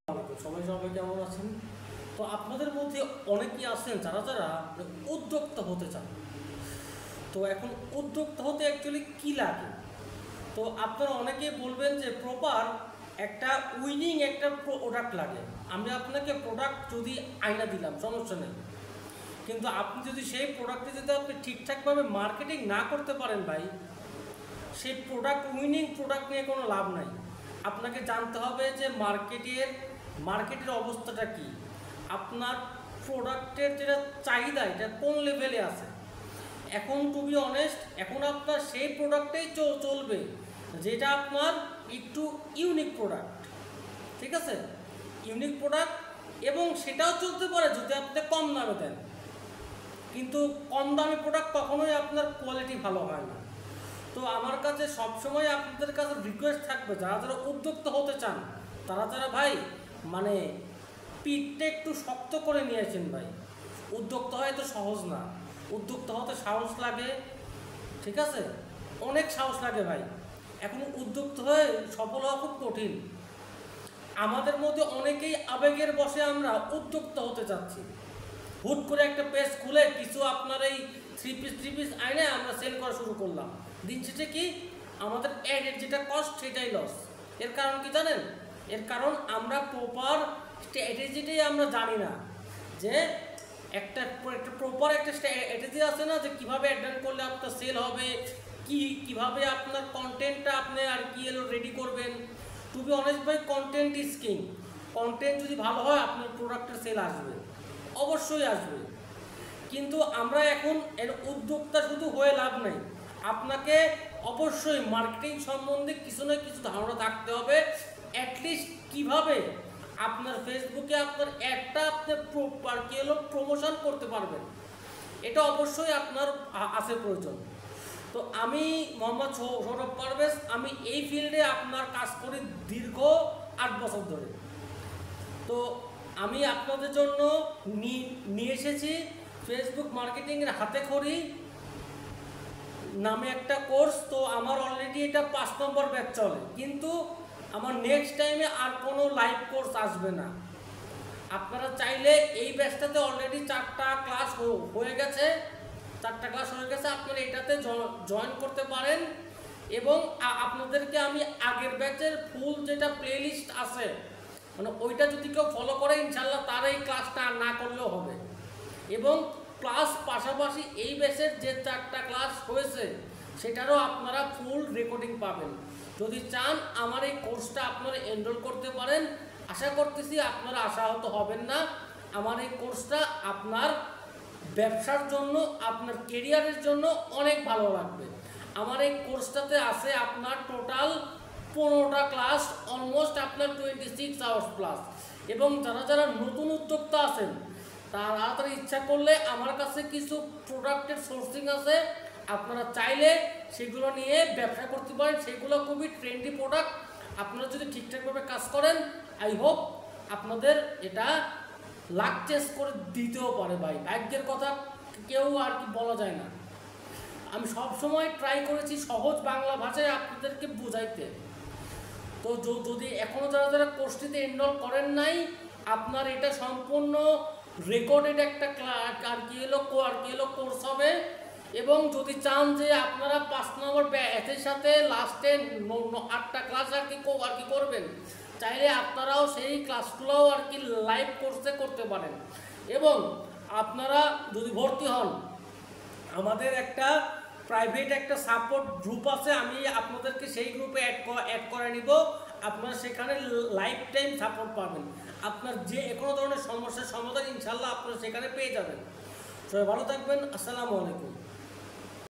সবাই কেমন আছেন? তো আপনাদের মধ্যে অনেকেই আছেন যারা যারা উদ্যোক্তা হতে চান। তো এখন উদ্যোক্তা হতে অ্যাকচুয়ালি কী লাগে? তো আপনারা অনেকেই বলবেন যে প্রপার একটা উইনিং একটা প্রোডাক্ট লাগে। আমি আপনাকে প্রোডাক্ট যদি আইনা দিলাম, সমস্যা নেই, কিন্তু আপনি যদি সেই প্রোডাক্টে যদি আপনি ঠিকঠাকভাবে মার্কেটিং না করতে পারেন ভাই, সেই উইনিং প্রোডাক্ট নিয়ে কোনো লাভ নাই। আপনাকে জানতে হবে যে মার্কেটের অবস্থাটা কি, আপনার প্রোডাক্টের যেটা চাহিদা এটা কোন লেভেলে আছে। এখন টু বি অনেস্ট, এখন আপনার সেই প্রোডাক্টেই চলবে যেটা আপনার একটু ইউনিক প্রোডাক্ট, ঠিক আছে, ইউনিক প্রোডাক্ট, এবং সেটাও চলতে পারে যদি আপনি কম দামে দেন। কিন্তু কম দামি প্রোডাক্ট কখনোই আপনার কোয়ালিটি ভালো হয় না। তো আমার কাছে সবসময় আপনাদের কাছে রিকোয়েস্ট থাকবে, যারা যারা উদ্যোক্তা হতে চান তারা ভাই মানে পিঠটা একটু শক্ত করে নিয়েছেন ভাই। উদ্যোক্তা হয় তো সহজ না, উদ্যোক্তা হতে সাহস লাগে, ঠিক আছে, অনেক সাহস লাগে ভাই। এখন উদ্যোক্তা হয়ে সফল হওয়া খুব কঠিন। আমাদের মধ্যে অনেকেই আবেগের বশে আমরা উদ্যোক্তা হতে চাচ্ছি, হুট করে একটা পেজ খুলে কিছু আপনার এই থ্রি পিস আইনে আমরা সেল করা শুরু করলাম। দিন শেষে কি আমাদের অ্যাডের যেটা কস্ট সেটাই লস। এর কারণ কি জানেন? এর কারণ আমরা প্রপার স্ট্র্যাটেজিটাই আমরা জানি না, যে একটা প্রপার একটা স্ট্র্যাটেজি আছে না, যে কীভাবে অ্যাড করলে আপনার সেল হবে, কীভাবে আপনার কন্টেন্টটা আপনি আর কি রেডি করবেন। টু বি অনেস্ট ভাই, কন্টেন্ট ইজ কিং। কন্টেন্ট যদি ভালো হয় আপনার প্রোডাক্টের সেল আসবে, অবশ্যই আসবে। কিন্তু আমরা এখন এর উদ্যোক্তা শুধু হয়ে লাভ নেই, আপনাকে অবশ্যই মার্কেটিং সম্বন্ধে কিছু না কিছু ধারণা থাকতে হবে। অ্যাটলিস্ট কিভাবে আপনার ফেসবুকে আপনার অ্যাডটা আপনি প্রমোশন করতে পারবেন, এটা অবশ্যই আপনার আছে প্রয়োজন। তো আমি মোহাম্মদ সৌরভ পারভেজ, আমি এই ফিল্ডে আপনার কাজ করি দীর্ঘ 8 বছর ধরে। তো আমি আপনাদের জন্য নিয়ে এসেছি ফেসবুক মার্কেটিংয়ের হাতেখড়ি নামে একটা কোর্স। তো আমার অলরেডি এটা 5 নম্বর ব্যাচ চলে, কিন্তু আমার নেক্সট টাইমে আর কোনো লাইভ কোর্স আসবে না। আপনারা চাইলে এই ব্যাচটাতে অলরেডি 4টা ক্লাস হয়ে গেছে, আপনারা এটাতে জয়েন করতে পারেন। এবং আপনাদেরকে আমি আগের ব্যাচের ফুল যেটা প্লেলিস্ট আছে, মানে ওইটা যদি কেউ ফলো করে ইনশাল্লাহ তার এই ক্লাসটা না করলেও হবে। এবং প্লাস পাশাপাশি এই ব্যাচের যে 4টা ক্লাস হয়েছে সেটারও আপনারা ফুল রেকর্ডিং পাবেন। যদি চান আমার এই কোর্সটা আপনারা এনরোল করতে পারেন। আশা করতেছি আপনারা আশাহত হবেন না। আমার এই কোর্সটা আপনার ব্যবসার জন্য, আপনার কেরিয়ারের জন্য অনেক ভালো লাগবে। আমার এই কোর্সটাতে আছে আপনার টোটাল 15টা ক্লাস, অলমোস্ট আপনার 26 আওয়ার্স প্লাস। এবং যারা যারা নতুন উদ্যোক্তা আছেন তারা ইচ্ছা করলে আমার কাছে কিছু প্রোডাক্টের সোর্সিং আছে, আপনারা চাইলে সেগুলো নিয়ে ব্যবসা করতে পারেন। সেগুলো খুবই ট্রেন্ডি প্রোডাক্ট। আপনারা যদি ঠিকঠাকভাবে কাজ করেন, আই হোপ আপনাদের এটা লাক চেঞ্জ করে দিতেও পারে ভাই। ভাগ্যের কথা কেউ আর কি বলা যায় না। আমি সবসময় ট্রাই করেছি সহজ বাংলা ভাষায় আপনাদেরকে বুঝাইতে। তো যদি এখনও যারা যারা কোর্সটিতে এনরোল করেন নাই, আপনার এটা সম্পূর্ণ রেকর্ডেড একটা আর কি এলো কোর্স হবে। এবং যদি চান যে আপনারা 5 নম্বর ব্যাচের সাথে লাস্টে 8টা ক্লাস আর কি করবেন, চাইলে আপনারাও সেই ক্লাসগুলোও আর কি লাইভ কোর্সে করতে পারেন। এবং আপনারা যদি ভর্তি হন, আমাদের একটা প্রাইভেট একটা সাপোর্ট গ্রুপ আছে, আমি আপনাদেরকে সেই গ্রুপে অ্যাড করে নিব। আপনারা সেখানে লাইফ টাইম সাপোর্ট পাবেন। আপনার যে কোনো ধরনের সমস্যার সমাধান ইনশাল্লাহ আপনারা সেখানে পেয়ে যাবেন। সবাই ভালো থাকবেন। আসসালামু আলাইকুম।